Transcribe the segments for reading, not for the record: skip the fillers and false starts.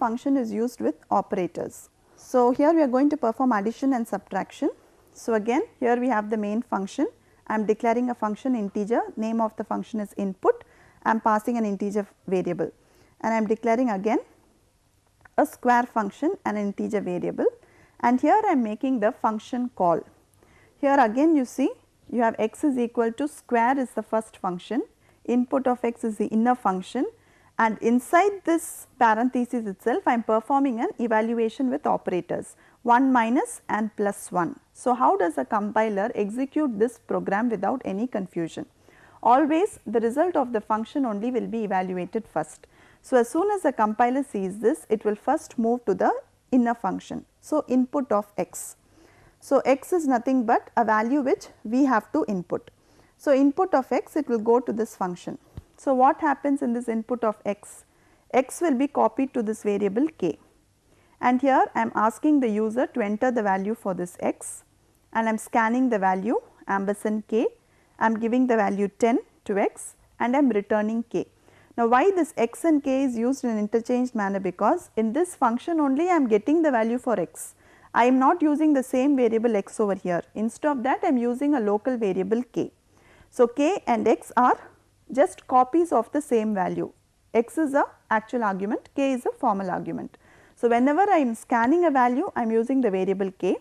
function is used with operators. So, here we are going to perform addition and subtraction. So, again here we have the main function. I am declaring a function integer, name of the function is input, I am passing an integer variable, and I am declaring again a square function and an integer variable, and here I am making the function call. Here again you see you have x is equal to square is the first function, input of x is the inner function, and inside this parenthesis itself I am performing an evaluation with operators 1 minus and plus 1. So, how does a compiler execute this program without any confusion? Always the result of the function only will be evaluated first. So, as soon as the compiler sees this, it will first move to the inner function. So, input of x. So, x is nothing but a value which we have to input. So, input of x, it will go to this function. So, what happens in this input of x? X will be copied to this variable k, and here I am asking the user to enter the value for this x, and I am scanning the value ampersand k, I am giving the value 10 to x, and I am returning k. Now, why this x and k is used in an interchanged manner? Because in this function only I am getting the value for x. I am not using the same variable x over here. Instead of that I am using a local variable k. So, k and x are just copies of the same value. X is a actual argument, k is a formal argument. So, whenever I am scanning a value I am using the variable k,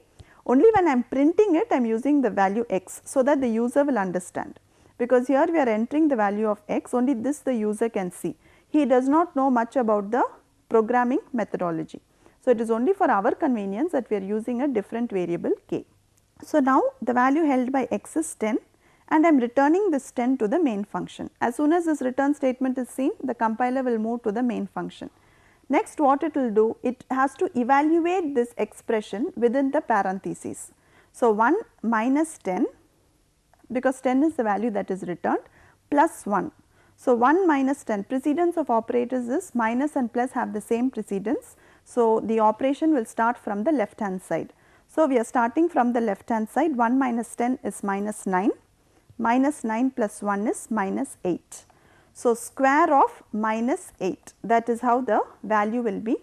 only when I am printing it I am using the value x, so that the user will understand, because here we are entering the value of x, only this the user can see. He does not know much about the programming methodology. So, it is only for our convenience that we are using a different variable k. So, now the value held by x is 10, and I am returning this 10 to the main function. As soon as this return statement is seen, the compiler will move to the main function. Next, what it will do, it has to evaluate this expression within the parentheses. So, 1 minus 10, because 10 is the value that is returned, plus 1. So, 1 minus 10, precedence of operators is minus and plus have the same precedence. So, the operation will start from the left hand side. So, we are starting from the left hand side, 1 minus 10 is minus 9, minus 9 plus 1 is minus 8. So, square of minus 8, that is how the value will be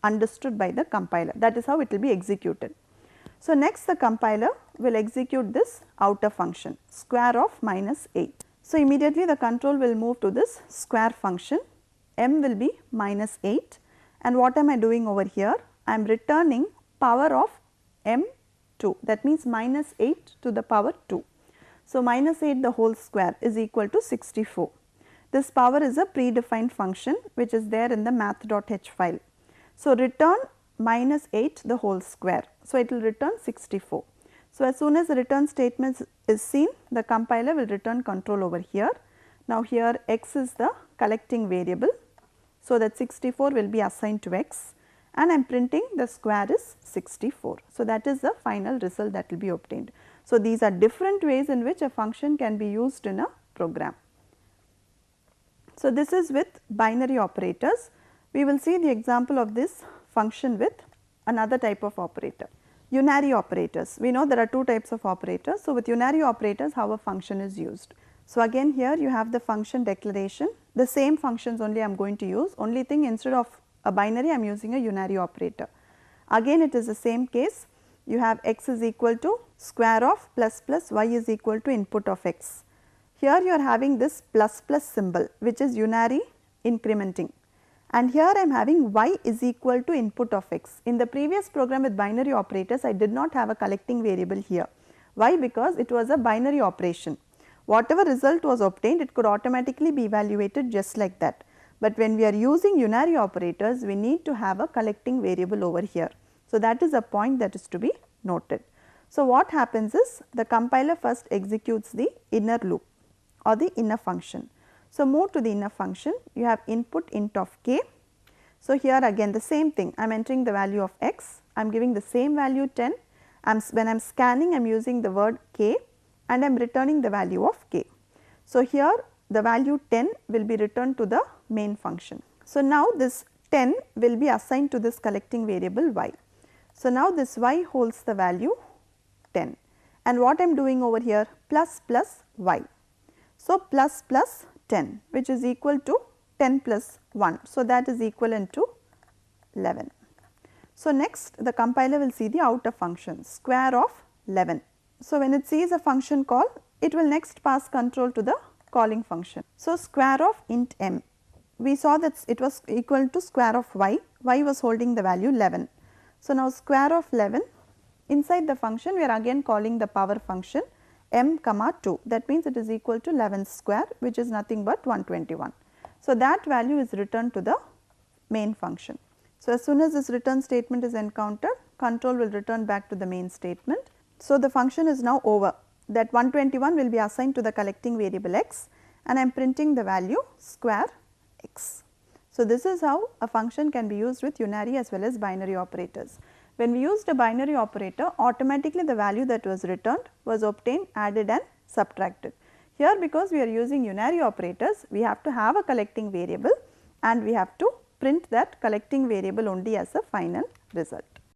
understood by the compiler, that is how it will be executed. So, next the compiler will execute this outer function square of minus 8. So, immediately the control will move to this square function, m will be minus 8, and what am I doing over here? I am returning power of m 2, that means minus 8 to the power 2. So, minus 8 the whole square is equal to 64. This power is a predefined function which is there in the math.h file. So, return minus 8 the whole square. So, it will return 64. So, as soon as the return statement is seen, the compiler will return control over here. Now, here x is the collecting variable. So, that 64 will be assigned to x, and I am printing the square is 64. So, that is the final result that will be obtained. So, these are different ways in which a function can be used in a program. So, this is with binary operators. We will see the example of this function with another type of operator, unary operators. We know there are two types of operators. So, with unary operators, how a function is used. So, again here you have the function declaration, the same functions only I am going to use, only thing instead of a binary I am using a unary operator. Again it is the same case, you have x is equal to square of plus plus y is equal to input of x. Here you are having this plus plus symbol which is unary incrementing, and here I am having y is equal to input of x. In the previous program with binary operators I did not have a collecting variable here. Why? Because it was a binary operation. Whatever result was obtained, it could automatically be evaluated just like that. But when we are using unary operators, we need to have a collecting variable over here. So, that is a point that is to be noted. So, what happens is the compiler first executes the inner loop or the inner function. So, move to the inner function, you have input int of k. So, here again the same thing, I am entering the value of x, I am giving the same value 10, when I am scanning I am using the word k, and I am returning the value of k. So, here the value 10 will be returned to the main function. So, now this 10 will be assigned to this collecting variable y. So, now this y holds the value 10, and what I am doing over here plus plus y. So, plus plus 10 which is equal to 10 plus 1. So, that is equivalent to 11. So, next the compiler will see the outer function square of 11. So, when it sees a function call, it will next pass control to the calling function. So, square of int m, we saw that it was equal to square of y was holding the value 11. So, now square of 11, inside the function we are again calling the power function m comma 2, that means it is equal to 11 square, which is nothing but 121. So, that value is returned to the main function. So, as soon as this return statement is encountered, control will return back to the main statement. So, the function is now over, that 121 will be assigned to the collecting variable x, and I am printing the value square x. So, this is how a function can be used with unary as well as binary operators. When we used a binary operator, automatically the value that was returned was obtained, added and subtracted. Here, because we are using unary operators, we have to have a collecting variable and we have to print that collecting variable only as a final result.